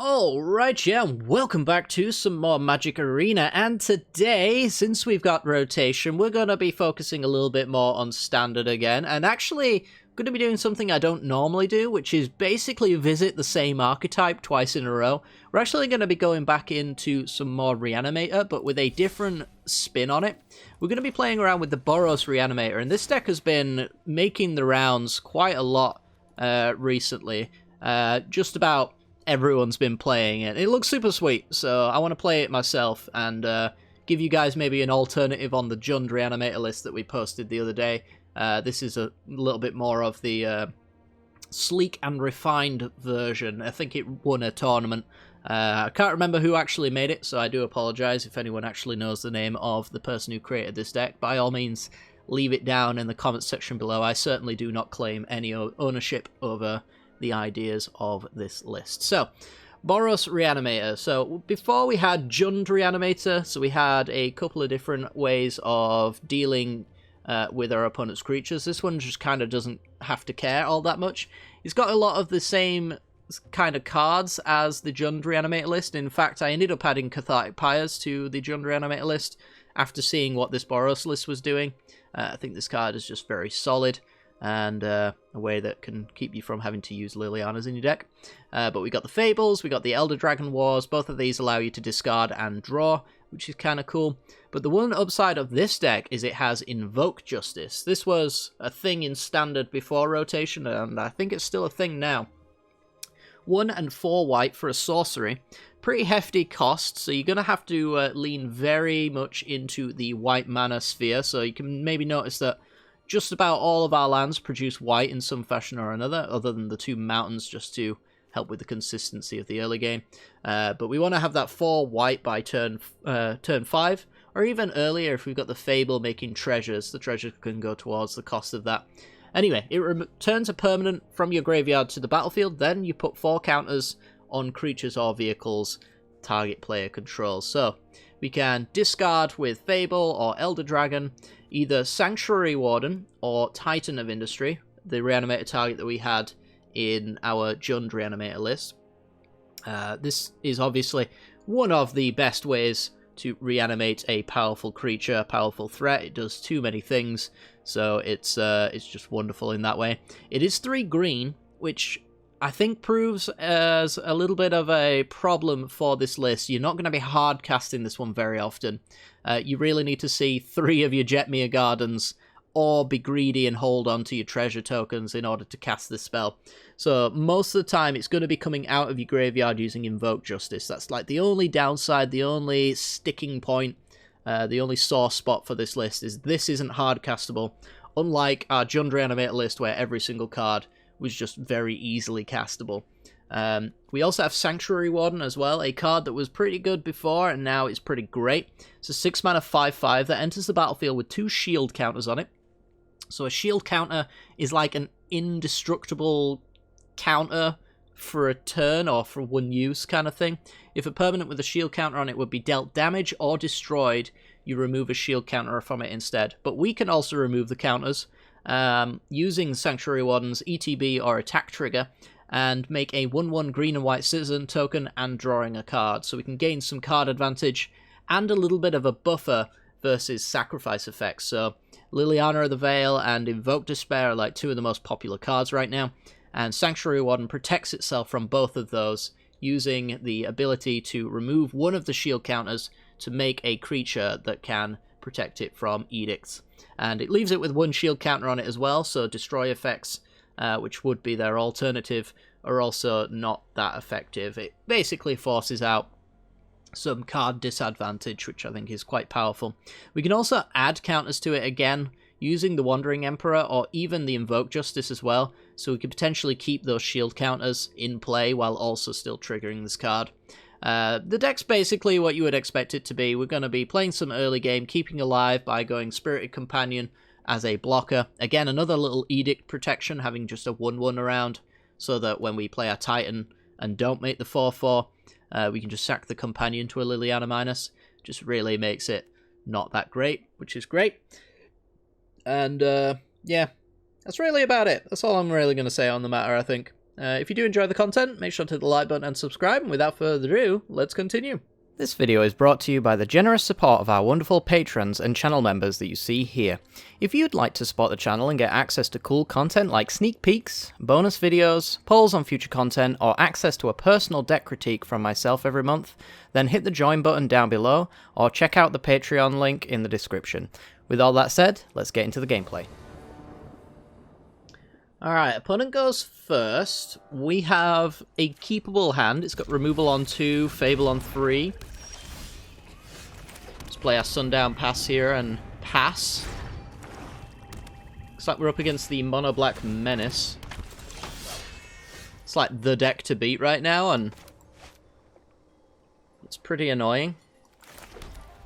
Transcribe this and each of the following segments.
Alright, yeah, welcome back to some more Magic Arena, and today, since we've got rotation, we're going to be focusing a little bit more on standard again, and actually going to be doing something I don't normally do, which is basically visit the same archetype twice in a row. We're actually going to be going back into some more Reanimator, but with a different spin on it. We're going to be playing around with the Boros Reanimator, and this deck has been making the rounds quite a lot recently. Just about everyone's been playing it. It looks super sweet, so I want to play it myself and give you guys maybe an alternative on the Jund Reanimator list that we posted the other day. This is a little bit more of the sleek and refined version. I think it won a tournament. I can't remember who actually made it, so I do apologize if anyone actually knows the name of the person who created this deck. By all means, leave it down in the comments section below. I certainly do not claim any ownership over the ideas of this list. So, Boros Reanimator. So, before we had Jund Reanimator, so we had a couple of different ways of dealing with our opponent's creatures. This one just kind of doesn't have to care all that much. It's got a lot of the same kind of cards as the Jund Reanimator list. In fact, I ended up adding Cathartic Pyres to the Jund Reanimator list after seeing what this Boros list was doing. I think this card is just very solid, and a way that can keep you from having to use Lilianas in your deck. But we got the Fables, we got the Elder Dragon Wars. Both of these allow you to discard and draw, which is kind of cool. But the one upside of this deck is it has Invoke Justice. This was a thing in Standard before rotation, and I think it's still a thing now. 1 and 4 white for a sorcery. Pretty hefty cost, so you're going to have to lean very much into the white mana sphere. So you can maybe notice that just about all of our lands produce white in some fashion or another, other than the 2 mountains, just to help with the consistency of the early game. But we want to have that 4 white by turn 5, or even earlier if we've got the Fable making treasures. The treasure can go towards the cost of that. Anyway, it returns a permanent from your graveyard to the battlefield, then you put 4 counters on creatures or vehicles target player controls. So, we can discard with Fable or Elder Dragon, either Sanctuary Warden or Titan of Industry, the Reanimator target that we had in our Jund Reanimator list. This is obviously one of the best ways to reanimate a powerful creature, a powerful threat. It does too many things, so it's just wonderful in that way. It is 3 green, which I think proves as a little bit of a problem for this list. You're not going to be hard casting this one very often. You really need to see 3 of your Jetmir Gardens or be greedy and hold on to your treasure tokens in order to cast this spell. So most of the time it's going to be coming out of your graveyard using Invoke Justice. That's like the only downside, the only sticking point, the only sore spot for this list is this isn't hard castable, unlike our Jund Reanimator list where every single card was just very easily castable. We also have Sanctuary Warden as well, a card that was pretty good before and now it's pretty great. It's a 6 mana 5/5 that enters the battlefield with 2 shield counters on it. So a shield counter is like an indestructible counter for a turn or for one use kind of thing. If a permanent with a shield counter on it would be dealt damage or destroyed, you remove a shield counter from it instead. But we can also remove the counters using Sanctuary Warden's ETB or attack trigger and make a 1/1 green and white citizen token and drawing a card. So we can gain some card advantage and a little bit of a buffer versus sacrifice effects. So Liliana of the Veil and Invoke Despair are like 2 of the most popular cards right now, and Sanctuary Warden protects itself from both of those using the ability to remove one of the shield counters to make a creature that can protect it from edicts. And it leaves it with 1 shield counter on it as well, so destroy effects, which would be their alternative, are also not that effective. It basically forces out some card disadvantage, which I think is quite powerful. We can also add counters to it again using the Wandering Emperor or even the Invoke Justice as well, so we could potentially keep those shield counters in play while also still triggering this card. The deck's basically what you would expect it to be. We're going to be playing some early game, keeping alive by going Spirited Companion as a blocker. Again, another little Edict protection, having just a 1/1 around, so that when we play our Titan and don't make the 4/4, we can just sack the Companion to a Liliana minus. Just really makes it not that great, which is great. And yeah, that's really about it. That's all I'm really going to say on the matter, I think. If you do enjoy the content, make sure to hit the like button and subscribe, and without further ado, let's continue. This video is brought to you by the generous support of our wonderful patrons and channel members that you see here. If you'd like to support the channel and get access to cool content like sneak peeks, bonus videos, polls on future content, or access to a personal deck critique from myself every month, then hit the join button down below, or check out the Patreon link in the description. With all that said, let's get into the gameplay. Alright, opponent goes first. We have a keepable hand. It's got removal on 2, Fable on 3. Let's play our Sundown Pass here and pass. Looks like we're up against the Mono Black Menace. It's like the deck to beat right now, and it's pretty annoying.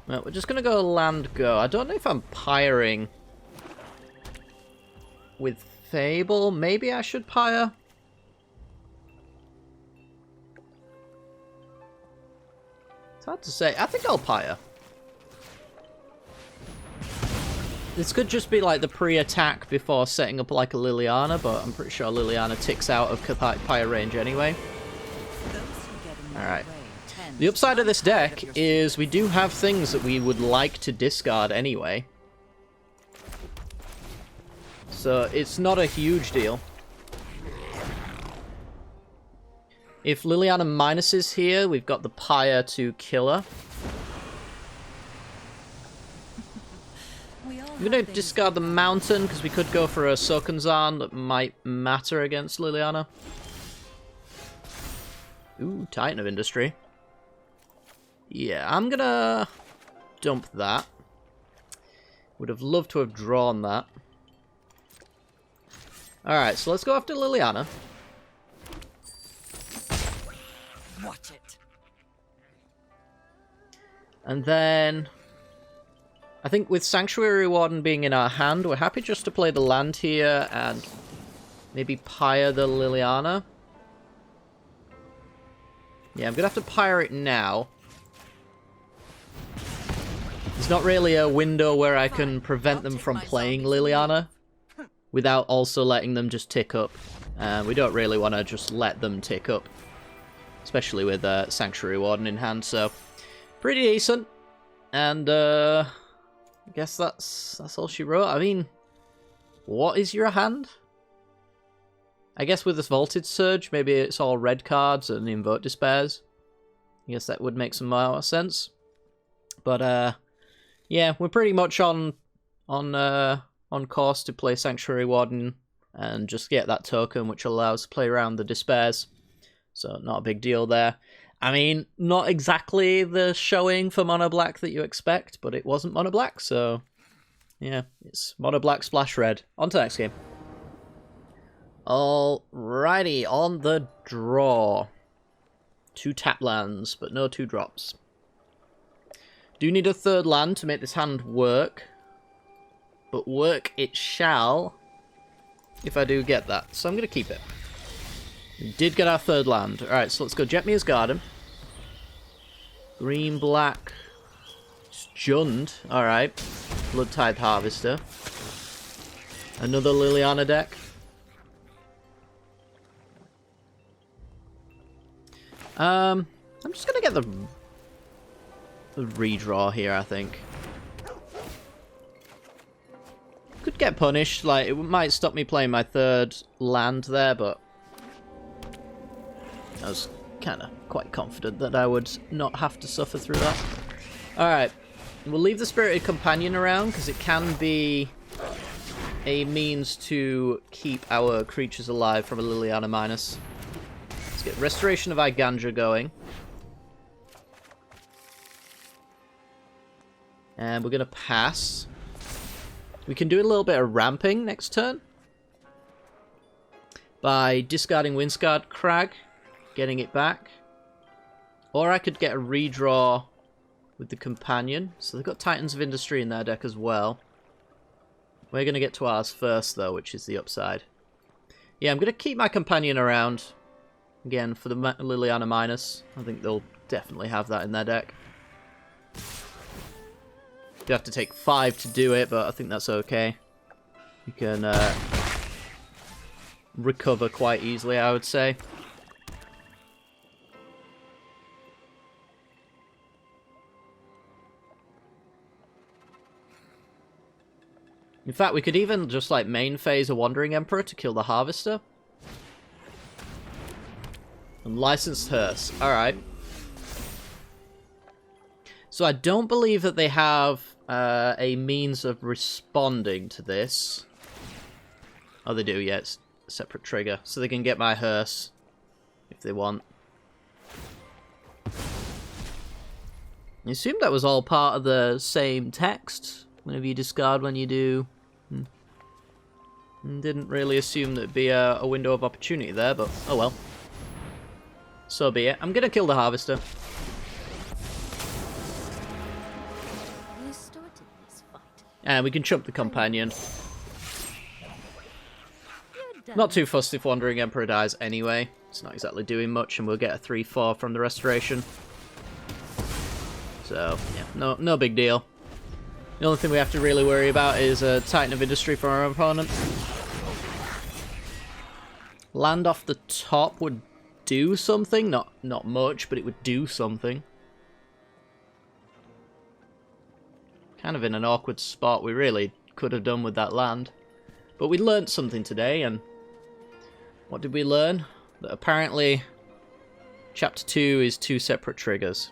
Well, we're just going to go land go. I don't know if I'm piring with Fable. Maybe I should pyre. It's hard to say. I think I'll pyre. This could just be like the pre-attack before setting up like a Liliana, but I'm pretty sure Liliana ticks out of pyre range anyway. Alright. The upside of this deck is we do have things that we would like to discard anyway. So it's not a huge deal. If Liliana minuses here, we've got the pyre to kill her. I'm going to discard the mountain because we could go for a Sokenzan that might matter against Liliana. Ooh, Titan of Industry. Yeah, I'm going to dump that. Would have loved to have drawn that. Alright, so let's go after Liliana. Watch it. And then I think with Sanctuary Warden being in our hand, we're happy just to play the land here and maybe pyre the Liliana. Yeah, I'm gonna have to pyre it now. There's not really a window where I can prevent them from playing Liliana without also letting them just tick up. We don't really want to just let them tick up, especially with Sanctuary Warden in hand, so pretty decent. And I guess that's all she wrote. I mean, what is your hand? I guess with this Voltage Surge, maybe it's all red cards and Invoke Despairs. I guess that would make some more sense. But yeah, we're pretty much on course to play Sanctuary Warden and just get that token, which allows to play around the Despairs. So not a big deal there. I mean, not exactly the showing for Mono Black that you expect, but it wasn't Mono Black, so yeah, it's Mono Black Splash Red. On to the next game. Alrighty, on the draw. 2 tap lands, but no 2 drops. Do need a 3rd land to make this hand work. But work it shall if I do get that. So I'm going to keep it. We did get our 3rd land. Alright, so let's go Jetmir's Garden. Green, black. Jund. Alright. Blood Tithe Harvester. Another Liliana deck. I'm just going to get the redraw here, I think. Could get punished, like, it might stop me playing my 3rd land there, but I was kind of quite confident that I would not have to suffer through that. Alright, we'll leave the Spirited Companion around, because it can be a means to keep our creatures alive from a Liliana minus. Let's get Restoration of Igandra going. And we're going to pass. We can do a little bit of ramping next turn by discarding Windscarred Crag, getting it back. Or I could get a redraw with the Companion. So they've got Titans of Industry in their deck as well. We're going to get to ours first, though, which is the upside. Yeah, I'm going to keep my Companion around. Again, for the Liliana minus. I think they'll definitely have that in their deck. You have to take 5 to do it, but I think that's okay. You can recover quite easily, I would say. In fact, we could even just, like, main phase a Wandering Emperor to kill the Harvester. And licensed hearse. Alright. So I don't believe that they have a means of responding to this. Oh, they do, yeah, it's a separate trigger. So they can get my hearse if they want. I assume that was all part of the same text. Whenever you discard, when you do. Didn't really assume there'd be a window of opportunity there, but oh well. So be it. I'm gonna kill the Harvester. You started this fight. And we can chump the Companion. You're done. Not too fussed if Wandering Emperor dies anyway. It's not exactly doing much, and we'll get a 3-4 from the Restoration. So, yeah, no big deal. The only thing we have to really worry about is a Titan of Industry for our opponent. Land off the top would do something. Not much, but it would do something. Kind of in an awkward spot. We really could have done with that land. But we learnt something today, and what did we learn? That apparently Chapter 2 is 2 separate triggers.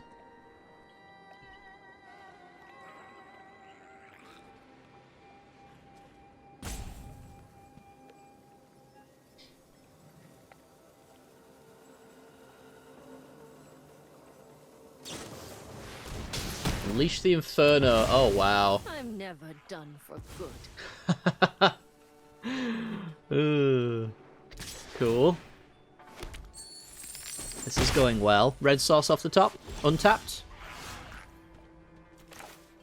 Unleash the Inferno. Oh, wow. I'm never done for good. Cool. This is going well. Red sauce off the top. Untapped.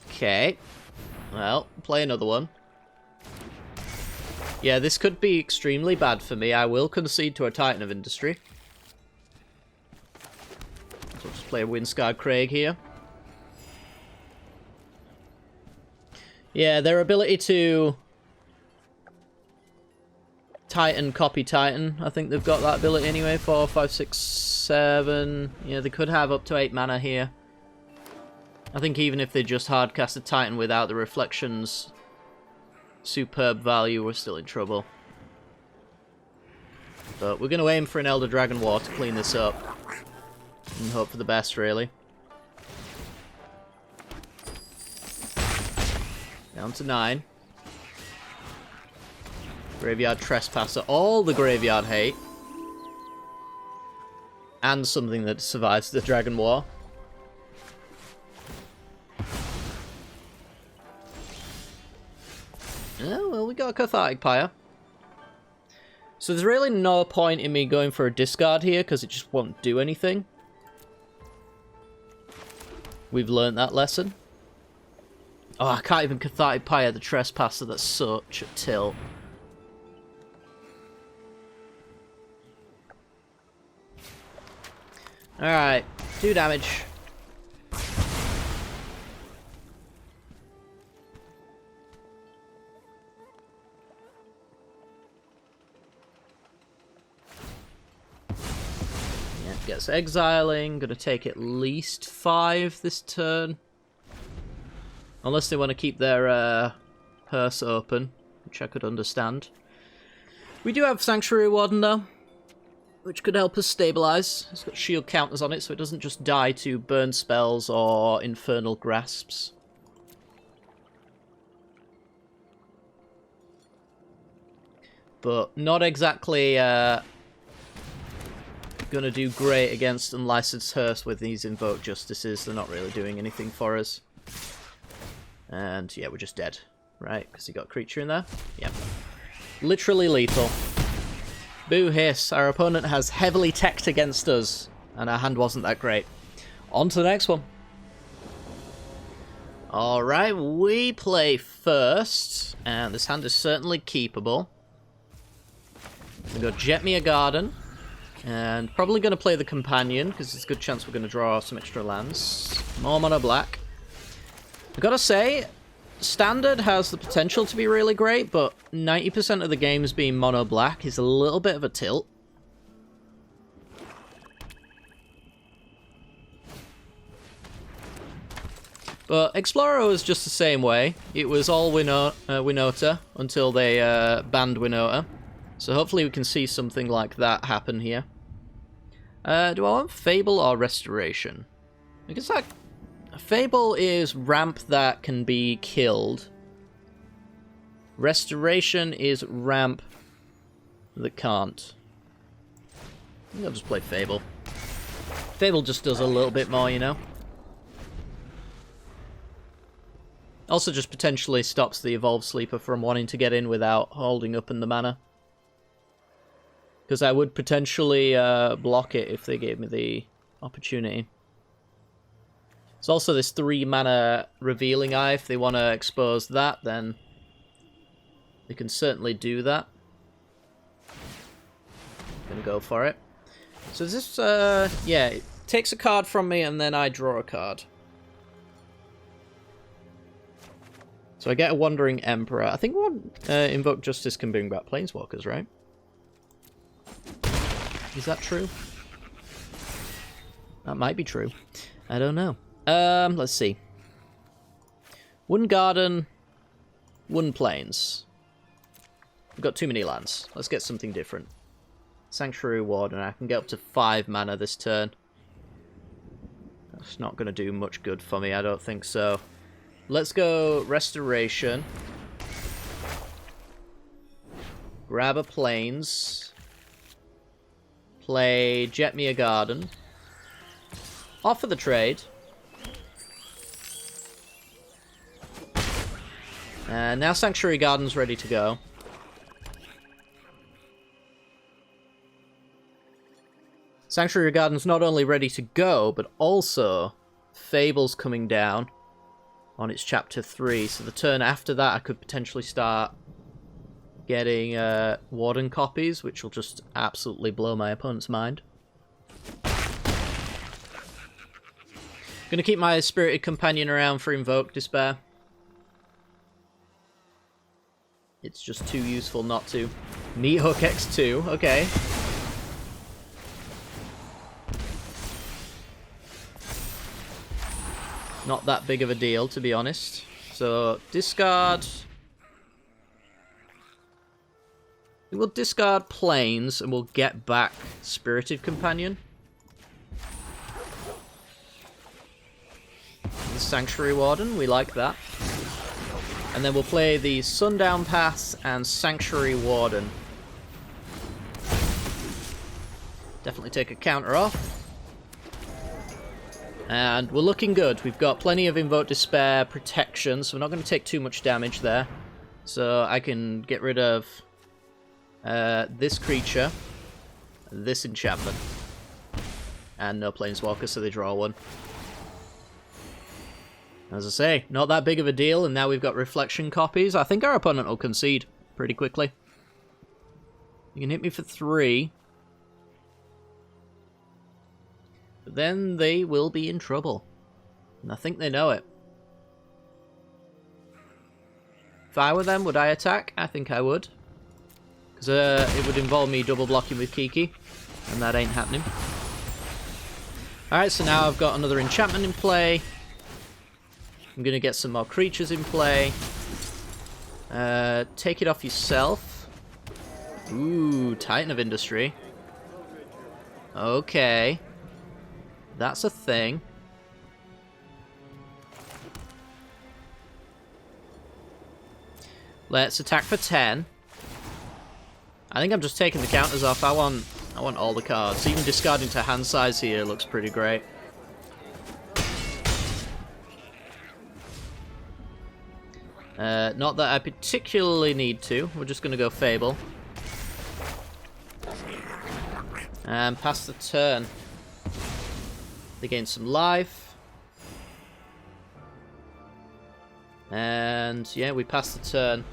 Okay. Well, play another one. Yeah, this could be extremely bad for me. I will concede to a Titan of Industry. So I'll just play a Windscarred Craig here. Yeah, their ability to Titan, copy Titan. I think they've got that ability anyway. 4, 5, 6, 7. Yeah, they could have up to 8 mana here. I think even if they just hardcast a Titan without the reflections, superb value, we're still in trouble. But we're going to aim for an Elder Dragon War to clean this up. And hope for the best, really. Down to 9. Graveyard Trespasser. All the Graveyard hate. And something that survives the Dragon War. Oh, well, we got a Cathartic Pyre. So there's really no point in me going for a discard here, because it just won't do anything. We've learned that lesson. Oh, I can't even Cathartic Pyre the Trespasser. That's such a tilt. Alright, 2 damage. Yeah, gets exiling. Gonna take at least 5 this turn. Unless they want to keep their purse open, which I could understand. We do have Sanctuary Warden though, which could help us stabilize. It's got shield counters on it, so it doesn't just die to burn spells or infernal grasps. But not exactly gonna do great against Unlicensed Hearse with these Invoked Justices. They're not really doing anything for us. And yeah, we're just dead, right? Because he got a creature in there. Yep. Literally lethal. Boo hiss. Our opponent has heavily teched against us, and our hand wasn't that great. On to the next one. Alright, we play first, and this hand is certainly keepable. We got Jet Me a Garden, and probably going to play the Companion, because there's a good chance we're going to draw some extra lands. More mono black. I've got to say, Standard has the potential to be really great, but 90% of the games being mono black is a little bit of a tilt. But Explorer was just the same way. It was all Winota until they banned Winota. So hopefully we can see something like that happen here. Do I want Fable or Restoration? I guess that... Fable is ramp that can be killed. Restoration is ramp that can't. I think I'll just play Fable. Fable just does a little bit more, you know? Also just potentially stops the Evolved Sleeper from wanting to get in without holding up in the mana. Because I would potentially block it if they gave me the opportunity. There's also this 3 mana Revealing Eye. If they want to expose that, then they can certainly do that. Gonna go for it. So is this, yeah, it takes a card from me and then I draw a card. So I get a Wandering Emperor. I think Invoke Justice can bring back Planeswalkers, right? Is that true? That might be true. I don't know. Let's see. Wooden Garden, Wooden Plains. We've got too many lands. Let's get something different. Sanctuary Warden. I can get up to 5 mana this turn. That's not going to do much good for me, I don't think so. Let's go Restoration. Grab a Plains. Play Jet Me a Garden. Offer the trade. And now Sanctuary Garden's ready to go. Sanctuary Garden's not only ready to go, but also Fable's coming down on its Chapter 3. So the turn after that, I could potentially start getting Warden copies, which will just absolutely blow my opponent's mind. Gonna keep my Spirited Companion around for Invoke Despair. It's just too useful not to. Meathook X2, okay. Not that big of a deal, to be honest. So, discard... We'll discard Plains, and we'll get back Spirited Companion. The Sanctuary Warden, we like that. And then we'll play the Sundown Pass and Sanctuary Warden. Definitely take a counter off. And we're looking good. We've got plenty of Invoke Despair protection, so we're not going to take too much damage there. So I can get rid of this creature, this enchantment, and no Planeswalker, so they draw 1. As I say, not that big of a deal, and now we've got Reflection copies. I think our opponent will concede pretty quickly. You can hit me for 3. But then they will be in trouble. And I think they know it. If I were them, would I attack? I think I would. Because it would involve me double blocking with Kiki. And that ain't happening. Alright, so now I've got another enchantment in play. I'm going to get some more creatures in play. Take it off yourself. Ooh, Titan of Industry. Okay. That's a thing. Let's attack for 10. I think I'm just taking the counters off. I want all the cards. Even discarding to hand size here looks pretty great. Not that I particularly need to. We're just going to go Fable. And pass the turn. They gain some life. And yeah, we pass the turn.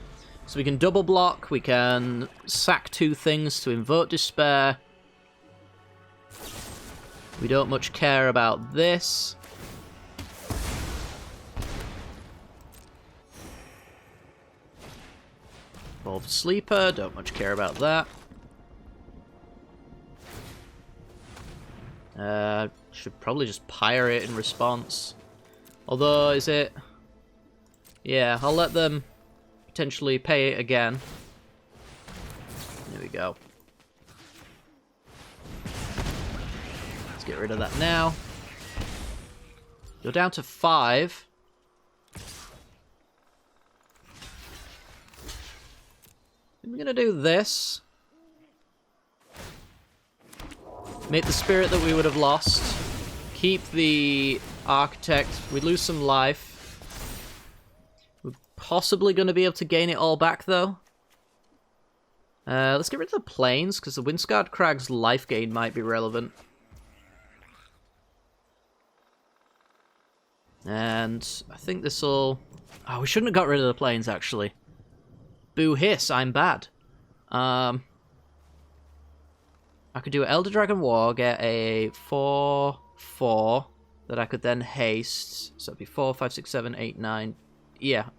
So we can double block, we can sack 2 things to Invoke Despair. We don't much care about this. Evolved Sleeper, don't much care about that. Should probably just Pirate in response. Although, is it... Yeah, I'll let them potentially pay it again. There we go. Let's get rid of that now. You're down to 5. I'm gonna do this. Make the spirit that we would have lost. Keep the architect. We'd lose some life. We're possibly going to be able to gain it all back, though. Let's get rid of the planes, because the Windscarred Crag's life gain might be relevant. And I think this will... Oh, we shouldn't have got rid of the planes, actually. Boo hiss, I'm bad. I could do Elder Dragon War, get a 4/4 that I could then haste. So it'd be 4, 5, 6, 7, 8, 9. Yeah.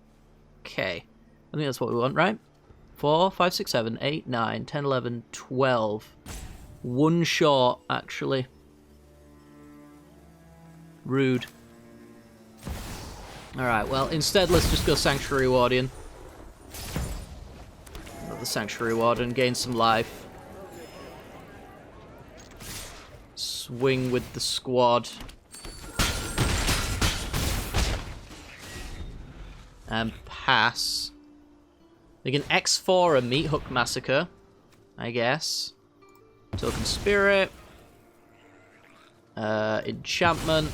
Okay. I think that's what we want, right? 4, 5, 6, 7, 8, 9, 10, 11, 12. One short, actually. Rude. Alright, well, instead, let's just go Sanctuary Warden. Another Sanctuary Warden, gain some life. Swing with the squad. And pass. We can X4 a Meat Hook Massacre, I guess. Token Spirit. Enchantment.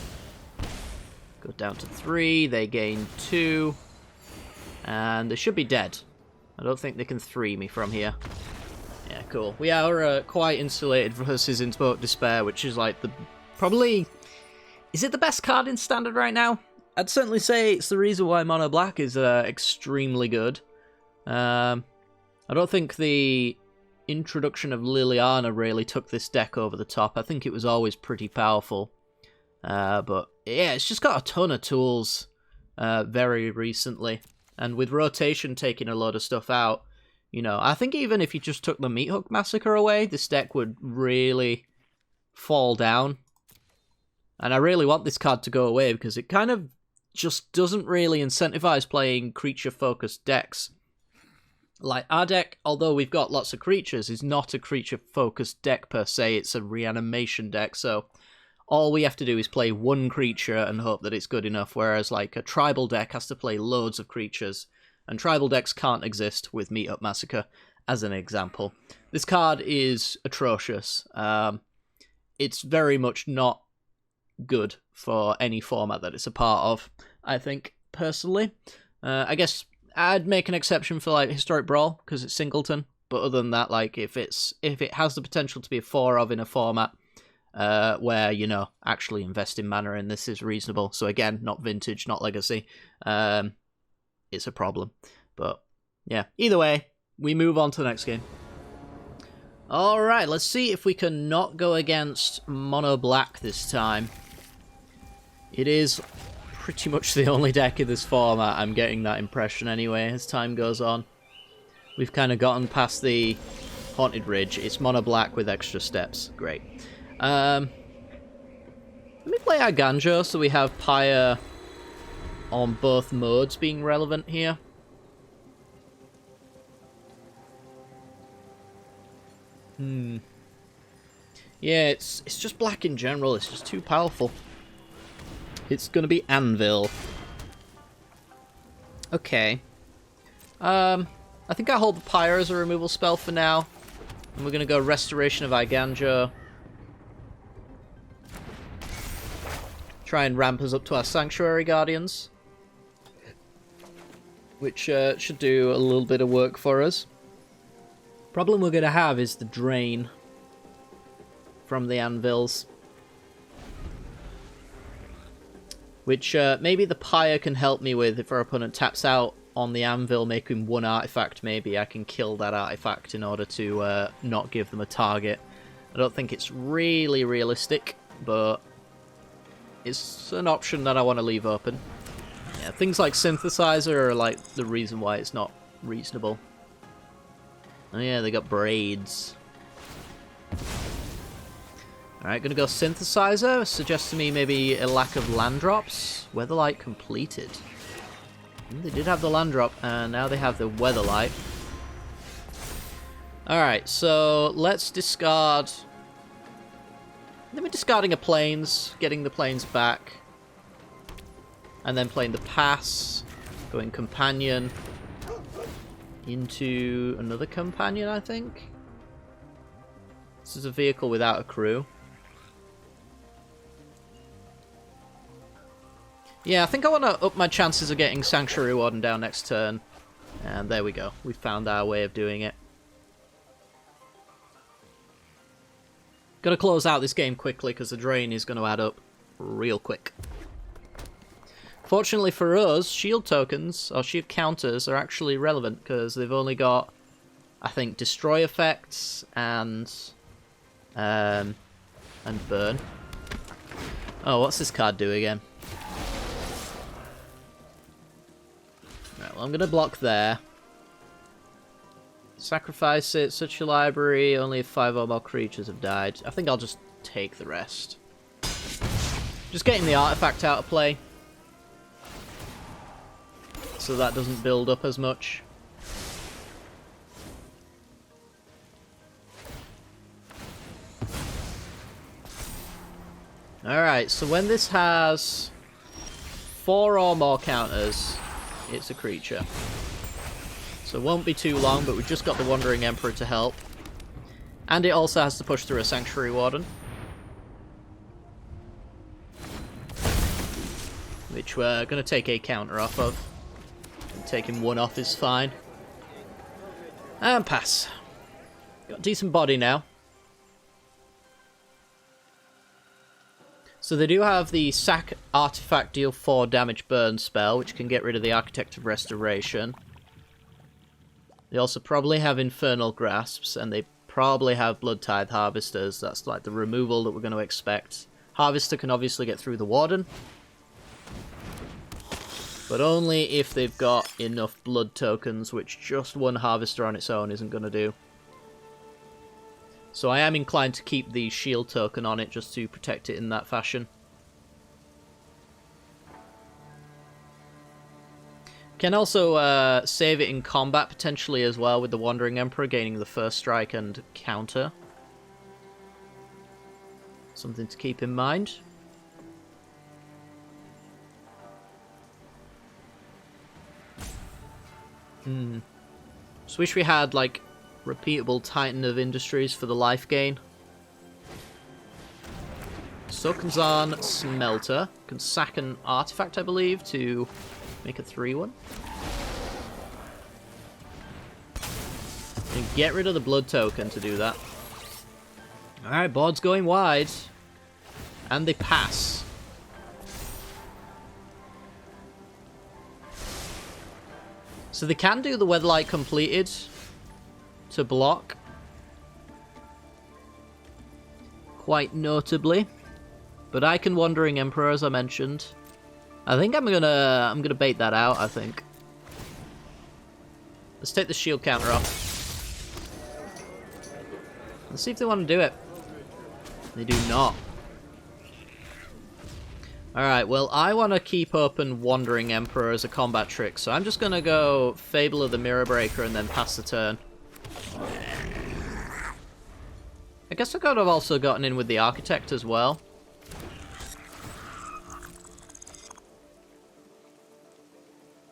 Go down to 3. They gain 2. And they should be dead. I don't think they can 3 me from here. Yeah, cool. We are quite insulated versus Invoke Despair, which is like the... Probably... Is it the best card in Standard right now? I'd certainly say it's the reason why Mono Black is extremely good. I don't think the introduction of Liliana really took this deck over the top. I think it was always pretty powerful. But yeah, it's just got a ton of tools very recently. And with rotation taking a load of stuff out, you know, I think even if you just took the Meat Hook Massacre away, this deck would really fall down. And I really want this card to go away because it kind of just doesn't really incentivize playing creature-focused decks. Like, our deck, although we've got lots of creatures, is not a creature-focused deck per se. It's a reanimation deck, so all we have to do is play one creature and hope that it's good enough, whereas, like, a tribal deck has to play loads of creatures. And tribal decks can't exist with Meat Up Massacre, as an example. This card is atrocious. It's very much not good for any format that it's a part of, I think, personally. I guess I'd make an exception for, like, Historic Brawl, because it's singleton. But other than that, like, if it has the potential to be a 4 of in a format where, you know, actually invest in mana, and this is reasonable. So again, not Vintage, not Legacy. It's a problem. But yeah, either way, we move on to the next game. Alright, let's see if we can not go against Mono Black this time. It is pretty much the only deck in this format. I'm getting that impression anyway as time goes on. We've kind of gotten past the Haunted Ridge. It's Mono Black with extra steps. Great. Let me play our Ganjo so we have Pyre on both modes being relevant here. Yeah, it's just black in general. It's just too powerful. It's gonna be Anvil. Okay. I think I hold the Pyre as a removal spell for now. And we're gonna go Restoration of Iganjo. Try and ramp us up to our Sanctuary Guardians. Which should do a little bit of work for us. Problem we're going to have is the drain from the anvils. Which maybe the Pyre can help me with. If our opponent taps out on the anvil, making one artifact, maybe I can kill that artifact in order to not give them a target. I don't think it's really realistic, but it's an option that I want to leave open. Yeah, things like Synthesizer are like the reason why it's not reasonable. Oh yeah, they got braids. Alright, gonna go synthesizer. Suggests to me maybe a lack of land drops. Weatherlight completed. They did have the land drop, and now they have the weatherlight. Alright, so let's discard... Let me discarding a planes, getting the planes back. And then playing the pass. Going companion. Into another companion, I think. This is a vehicle without a crew. Yeah, I think I want to up my chances of getting Sanctuary Warden down next turn. And there we go. We found our way of doing it. Gotta close out this game quickly because the drain is going to add up real quick. Fortunately for us, shield tokens, or shield counters, are actually relevant because they've only got, I think, destroy effects and burn. Oh, what's this card do again? Right, well, I'm going to block there. Sacrifice it, such a library, only if 5 or more creatures have died. I think I'll just take the rest. Just getting the artifact out of play. So that doesn't build up as much. Alright, so when this has 4 or more counters, it's a creature. So it won't be too long, but we've just got the Wandering Emperor to help. And it also has to push through a Sanctuary Warden. Which we're going to take a counter off of. Taking 1 off is fine. And pass. Got a decent body now. So they do have the sack artifact deal 4 damage burn spell, which can get rid of the Architect of Restoration. They also probably have Infernal Grasps, and they probably have Blood Tithe Harvesters. That's like the removal that we're going to expect. Harvester can obviously get through the Warden. But only if they've got enough blood tokens, which just 1 Harvester on its own isn't going to do. So I am inclined to keep the shield token on it just to protect it in that fashion. Can also save it in combat potentially as well with the Wandering Emperor gaining the first strike and counter. Something to keep in mind. Just wish we had, like, repeatable Titan of Industries for the life gain. Sokunzan Smelter. Can sack an artifact, I believe, to make a 3-1. And get rid of the blood token to do that. Alright, board's going wide. And they pass. So they can do the Weatherlight completed to block. Quite notably. But I can Wandering Emperor, as I mentioned. I think I'm gonna bait that out, I think. Let's take the shield counter off. Let's see if they want to do it. They do not. Alright, well, I want to keep open Wandering Emperor as a combat trick, so I'm just going to go Fable of the Mirror Breaker and then pass the turn. I guess I could have also gotten in with the Architect as well.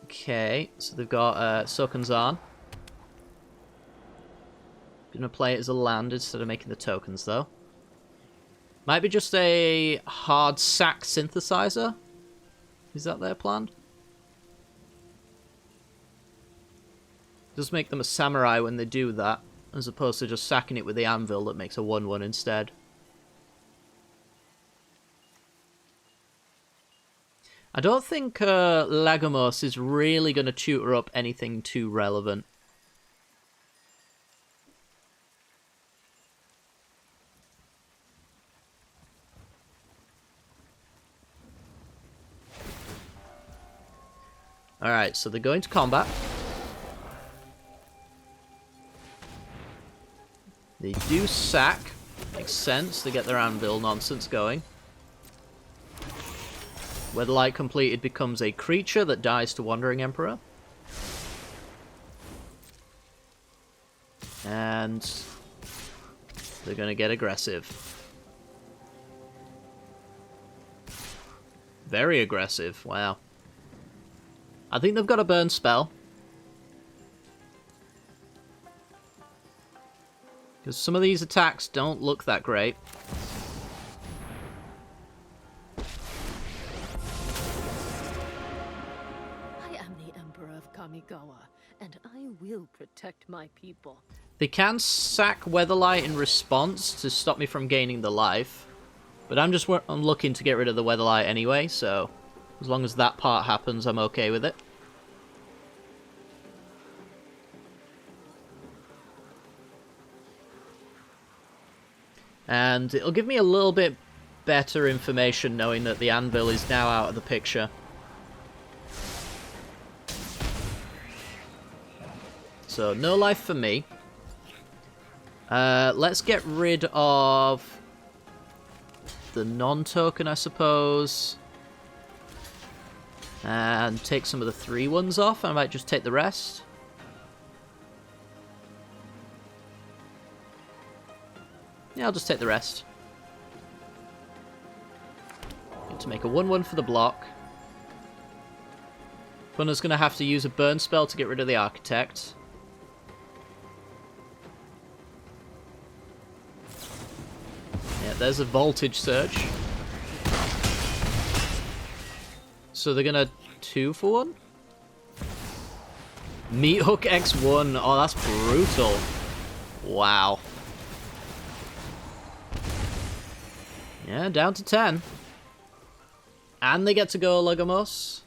Okay, so they've got Sokunzan. Gonna play it as a land instead of making the tokens, though. Might be just a hard sack synthesizer. Is that their plan? Does make them a samurai when they do that, as opposed to just sacking it with the anvil that makes a 1-1 instead. I don't think Lagomos is really going to tutor up anything too relevant. Alright, so they're going to combat. They do sack. Makes sense to get their anvil nonsense going. Weatherlight completed becomes a creature that dies to Wandering Emperor. And they're going to get aggressive. Very aggressive, wow. I think they've got a burn spell. Because some of these attacks don't look that great. I am the Emperor of Kamigawa, and I will protect my people. They can sack Weatherlight in response to stop me from gaining the life. But I'm looking to get rid of the Weatherlight anyway, so as long as that part happens, I'm okay with it. And it'll give me a little bit better information knowing that the anvil is now out of the picture. So, no life for me. Let's get rid of the non-token, I suppose. And take some of the 3 ones off. I might just take the rest. Yeah, I'll just take the rest. Need to make a 1/1 for the block. Punna's going to have to use a burn spell to get rid of the Architect. Yeah, there's a voltage surge. So they're going to 2 for 1? Meat Hook X1. Oh, that's brutal. Wow. Yeah, down to 10. And they get to go Lagomos.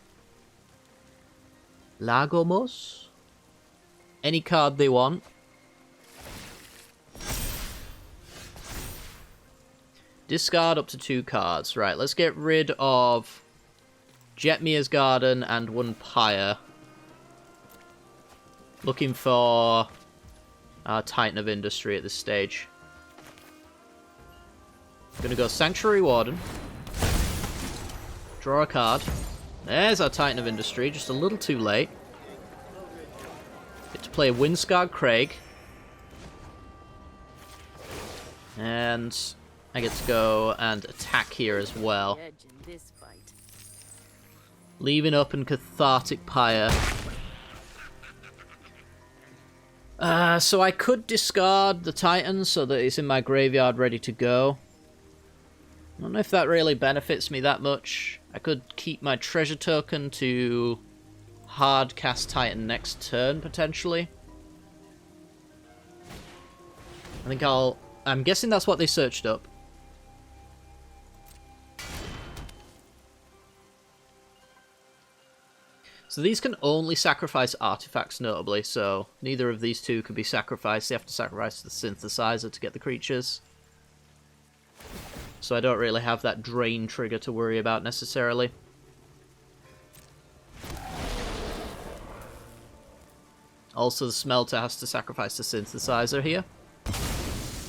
Lagomos? Any card they want. Discard up to 2 cards. Right, let's get rid of Jetmir's Garden and 1 Pyre. Looking for our Titan of Industry at this stage. Gonna go Sanctuary Warden. Draw a card. There's our Titan of Industry, just a little too late. Get to play Windscarred Craig. And I get to go and attack here as well. Leaving up in Cathartic Pyre. So I could discard the Titan so that it's in my graveyard ready to go. I don't know if that really benefits me that much. I could keep my treasure token to hard cast Titan next turn, potentially. I think I'm guessing that's what they searched up. So these can only sacrifice artifacts, notably, so neither of these 2 could be sacrificed. They have to sacrifice the synthesizer to get the creatures. So I don't really have that drain trigger to worry about necessarily. Also, the smelter has to sacrifice the synthesizer here.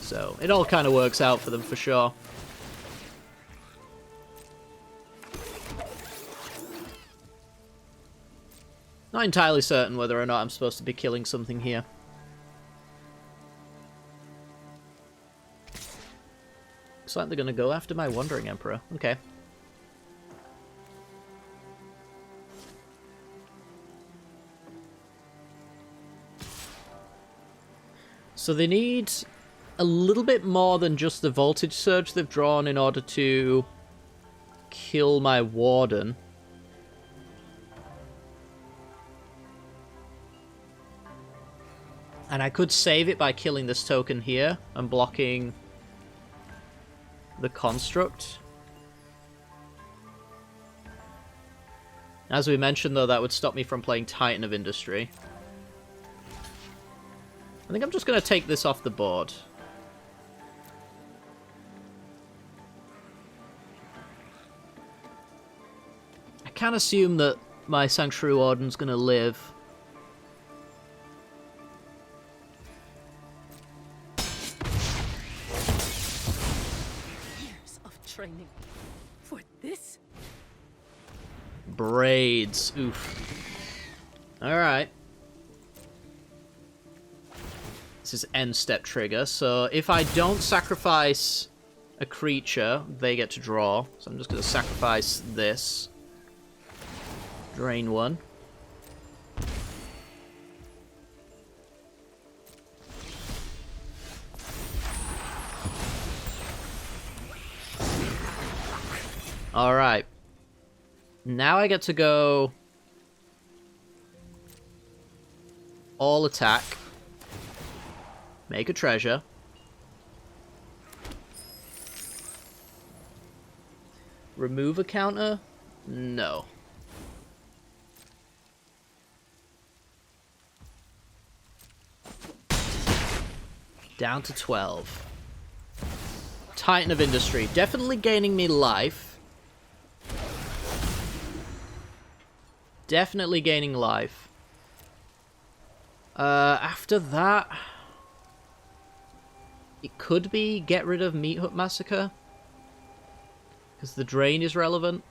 So it all kind of works out for them for sure. Not entirely certain whether or not I'm supposed to be killing something here. Looks like they're going to go after my Wandering Emperor. Okay. So they need a little bit more than just the Voltage Surge they've drawn in order to kill my Warden. And I could save it by killing this token here and blocking the construct. As we mentioned, though, that would stop me from playing Titan of Industry. I think I'm just going to take this off the board. I can't assume that my Sanctuary Warden's going to live. Braids. Oof. Alright. This is end step trigger, so if I don't sacrifice a creature, they get to draw. So I'm just going to sacrifice this. Drain one. Alright. Now I get to go all attack. Make a treasure. Remove a counter? No. Down to 12. Titan of Industry. Definitely gaining me life. Definitely gaining life. After that... It could be get rid of Meat Hut Massacre. Because the drain is relevant.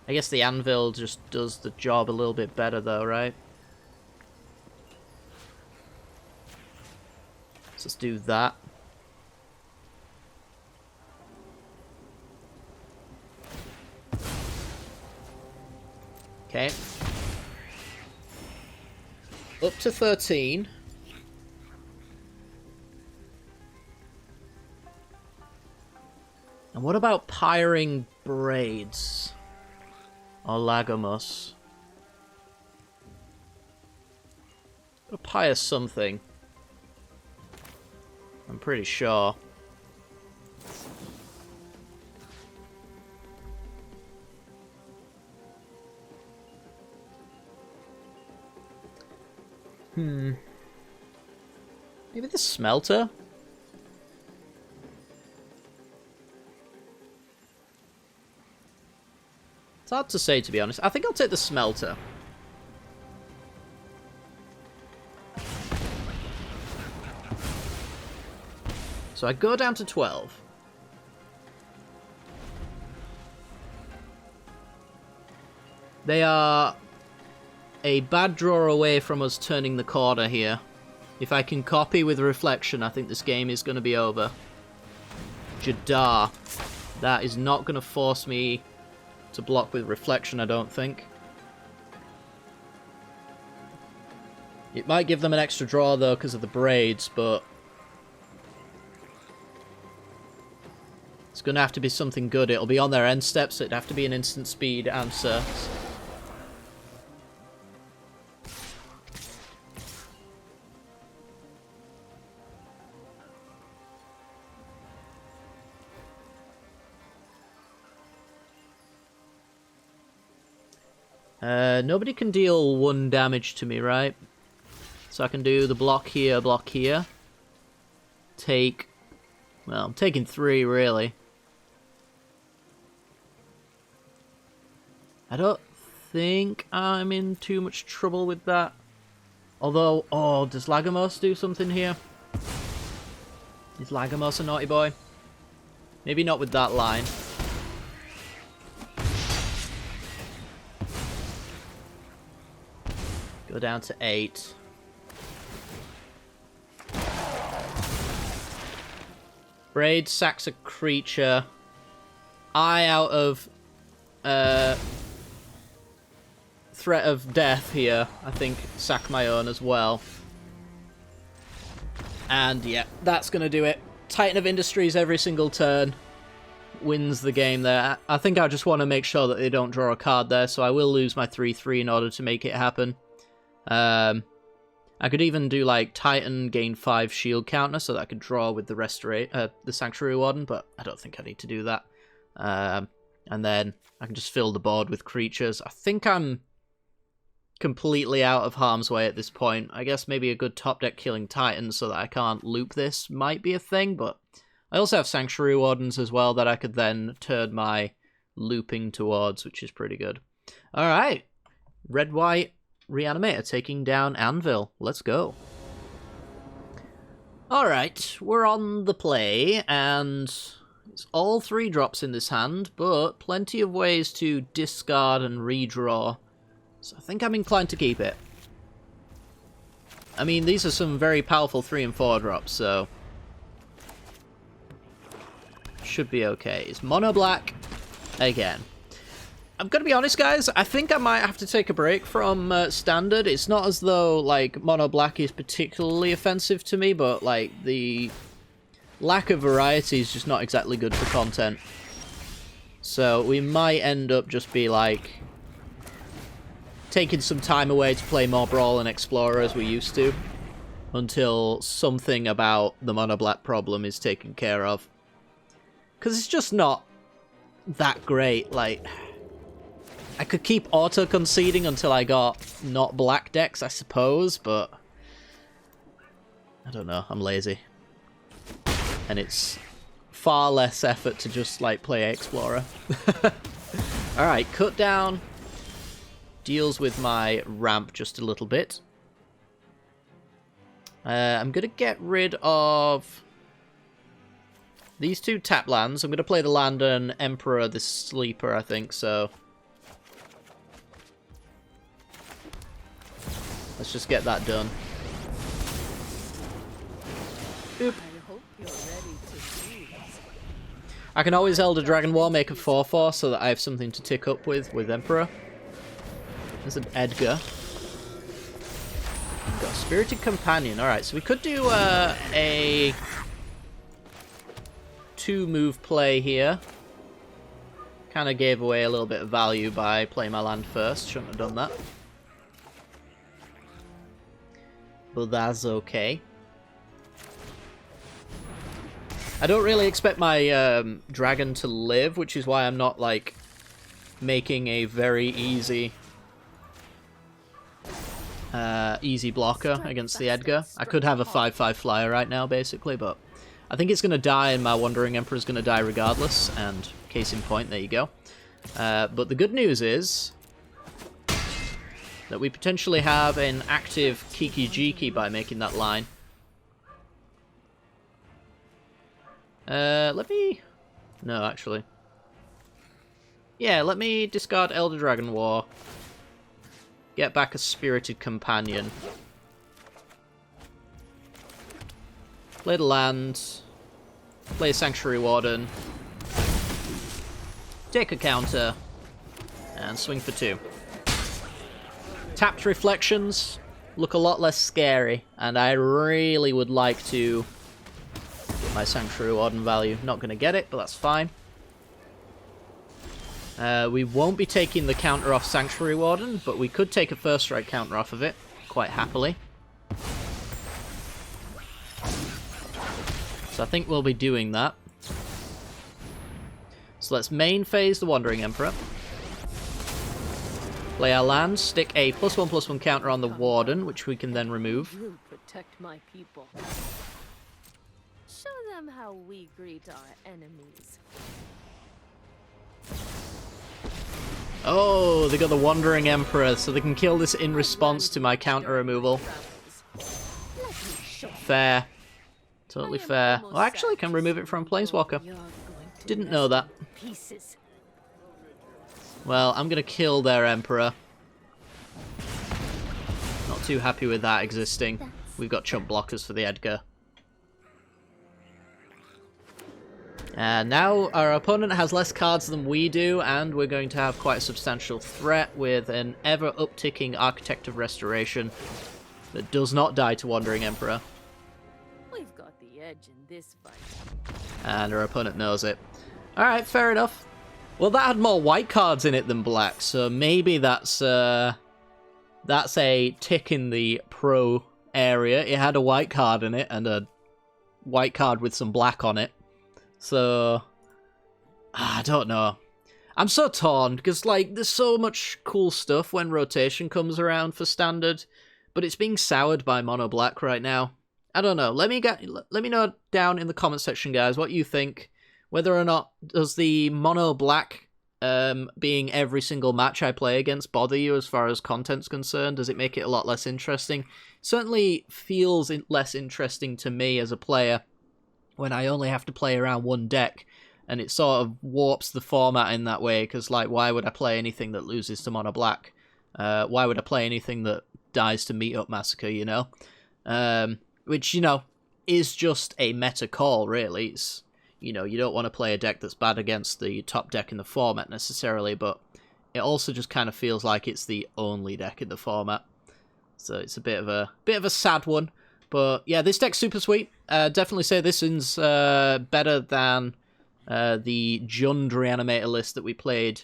I guess the anvil just does the job a little bit better though, right? So let's do that. Okay. Up to 13. And what about Piring Braids? Or Lagomos? Gotta pyre something. I'm pretty sure. Maybe the smelter? It's hard to say, to be honest. I think I'll take the smelter. So I go down to 12. They are a bad draw away from us turning the corner here. If I can copy with Reflection, I think this game is going to be over. Jadar. That is not going to force me to block with Reflection, I don't think. It might give them an extra draw, though, because of the braids, but... It's going to have to be something good. It'll be on their end steps, so it'd have to be an instant speed answer. Nobody can deal 1 damage to me, right? So I can do the block here. Take... Well, I'm taking 3, really. I don't think I'm in too much trouble with that. Although, oh, does Lagomos do something here? Is Lagomos a naughty boy? Maybe not with that line. Go down to 8. Braid sacks a creature. I, out of threat of death here, I think sack my own as well. And yeah, that's going to do it. Titan of Industries every single turn. Wins the game there. I think I just want to make sure that they don't draw a card there, so I will lose my 3/3 in order to make it happen. I could even do like Titan gain 5 shield counter so that I could draw with the Sanctuary Warden, but I don't think I need to do that. And then I can just fill the board with creatures. I think I'm completely out of harm's way at this point. I guess maybe a good top deck killing Titan so that I can't loop this might be a thing, but I also have Sanctuary Wardens as well that I could then turn my looping towards, which is pretty good. Alright, Red-White Reanimator taking down Anvil. Let's go. Alright, we're on the play, and It's all 3 drops in this hand, but plenty of ways to discard and redraw. So I think I'm inclined to keep it. I mean, these are some very powerful 3 and 4 drops, so should be okay. It's mono black again. I'm gonna be honest, guys, I think I might have to take a break from Standard. It's not as though, like, mono black is particularly offensive to me, but, like, the lack of variety is just not exactly good for content. So we might end up just be, like, taking some time away to play more Brawl and Explorer as we used to, until something about the mono black problem is taken care of. Because it's just not that great, like... I could keep auto-conceding until I got not black decks, I suppose, but... I don't know, I'm lazy. And it's far less effort to just, like, play Explorer. Alright, cut down. Deals with my ramp just a little bit. I'm going to get rid of these 2 tap lands. I'm going to play the land and Emperor, this sleeper, I think, so... Let's just get that done. Oop. I can always Elder Dragon War, make a 4/4 so that I have something to tick up with Emperor. There's an Edgar. We've got a Spirited Companion. Alright, so we could do a 2-move play here. Kind of gave away a little bit of value by playing my land first. Shouldn't have done that. But that's okay. I don't really expect my dragon to live, which is why I'm not, like, making a very easy blocker against the Edgar. I could have a 5/5 flyer right now, basically, but I think it's going to die, and my Wandering Emperor is going to die regardless, and case in point, there you go. But the good news is that we potentially have an active Kiki Jiki by making that line. Let me... No, actually. Yeah, let me discard Elder Dragon War. Get back a Spirited Companion. Play the land. Play a Sanctuary Warden. Take a counter. And swing for 2. Tapped Reflections look a lot less scary, and I really would like to get my Sanctuary Warden value. Not going to get it, but that's fine. We won't be taking the counter off Sanctuary Warden, but we could take a First Strike counter off of it, quite happily. So I think we'll be doing that. So let's main phase the Wandering Emperor. Play our land, stick a +1/+1 counter on the Warden, which we can then remove. I will protect my people. Show them how we greet our enemies. Oh, they got the Wandering Emperor, so they can kill this in response to my counter removal. Fair. Totally fair. Oh, actually, I can remove it from Planeswalker. Didn't know that. Well, I'm gonna kill their Emperor. Not too happy with that existing. We've got chump blockers for the Edgar. And now our opponent has less cards than we do, and we're going to have quite a substantial threat with an ever upticking Architect of Restoration that does not die to Wandering Emperor. We've got the edge in this fight. And our opponent knows it. Alright, fair enough. Well, that had more white cards in it than black, so maybe that's a tick in the pro area. It had a white card in it, and a white card with some black on it. So, I don't know. I'm so torn, because, like, there's so much cool stuff when rotation comes around for Standard, but it's being soured by mono black right now. I don't know. Let me know down in the comment section, guys, what you think. Whether or not does the mono black being every single match I play against bother you as far as content's concerned? Does it make it a lot less interesting? Certainly feels less interesting to me as a player when I only have to play around one deck. and it sort of warps the format in that way, because, like, why would I play anything that loses to Mono Black? Why would I play anything that dies to Meat Up Massacre, you know? Which, you know, is just a meta call, really. It's, you know, you don't want to play a deck that's bad against the top deck in the format, necessarily, but it also just kind of feels like it's the only deck in the format. So it's a bit of a sad one. But yeah, this deck's super sweet. Definitely say this one's better than the Jund Reanimator list that we played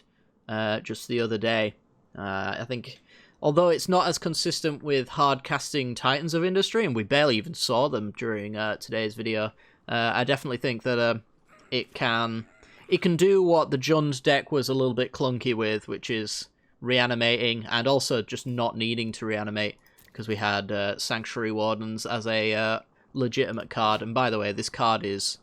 just the other day. I think, although it's not as consistent with hard casting Titans of Industry, and we barely even saw them during today's video, I definitely think that it can do what the Jund deck was a little bit clunky with, which is reanimating and also just not needing to reanimate, because we had Sanctuary Wardens as a legitimate card. And by the way, this card is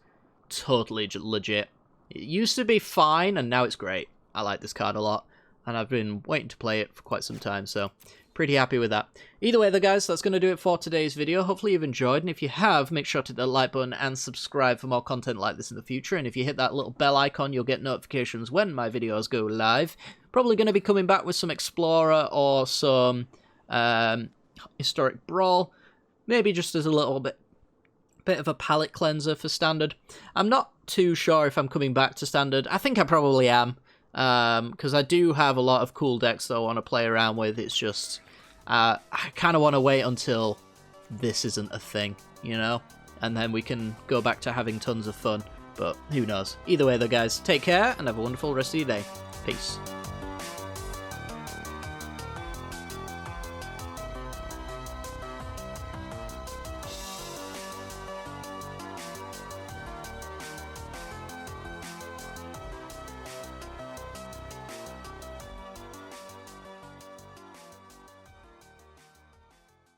totally legit. It used to be fine, and now it's great. I like this card a lot, and I've been waiting to play it for quite some time, so pretty happy with that. Either way, though, guys, that's going to do it for today's video. Hopefully you've enjoyed, and if you have, make sure to hit the like button and subscribe for more content like this in the future. And if you hit that little bell icon, you'll get notifications when my videos go live. Probably going to be coming back with some Explorer or some Historic Brawl, maybe just as a little bit of a palette cleanser for Standard. I'm not too sure if I'm coming back to Standard. I think I probably am, because I do have a lot of cool decks that I want to play around with. It's just I kind of want to wait until this isn't a thing, you know, and then we can go back to having tons of fun. But who knows? Either way, though, guys, take care and have a wonderful rest of your day. Peace.